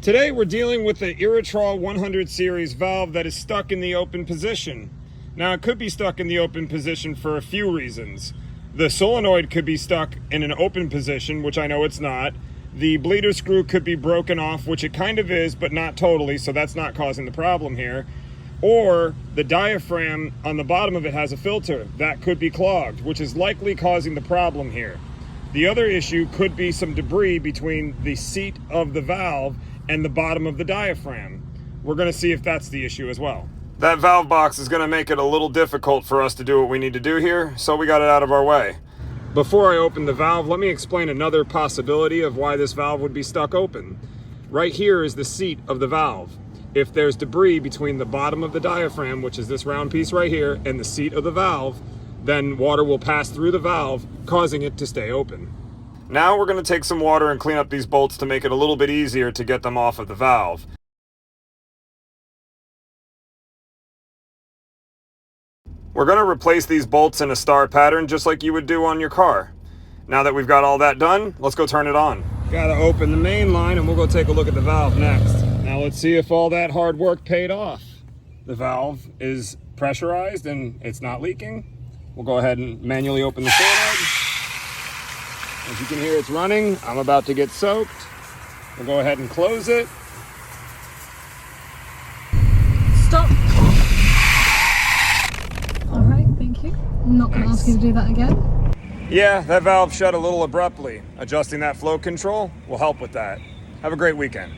Today we're dealing with the Irritrol 100 series valve that is stuck in the open position. Now it could be stuck in the open position for a few reasons. The solenoid could be stuck in an open position, which I know it's not. The bleeder screw could be broken off, which it kind of is, but not totally, so that's not causing the problem here. Or the diaphragm on the bottom of it has a filter. That could be clogged, which is likely causing the problem here. The other issue could be some debris between the seat of the valve and the bottom of the diaphragm. We're going to see if that's the issue as well. That valve box is going to make it a little difficult for us to do what we need to do here, so we got it out of our way. Before I open the valve, let me explain another possibility of why this valve would be stuck open. Right here is the seat of the valve. If there's debris between the bottom of the diaphragm, which is this round piece right here, and the seat of the valve, then water will pass through the valve, causing it to stay open. Now we're going to take some water and clean up these bolts to make it a little bit easier to get them off of the valve. We're going to replace these bolts in a star pattern just like you would do on your car. Now that we've got all that done, let's go turn it on. Got to open the main line and we'll go take a look at the valve next. Now let's see if all that hard work paid off. The valve is pressurized and it's not leaking. We'll go ahead and manually open the solenoid. As you can hear, it's running. I'm about to get soaked. We'll go ahead and close it. Stop. All right, thank you. I'm not going to ask you to do that again. Yeah, that valve shut a little abruptly. Adjusting that flow control will help with that. Have a great weekend.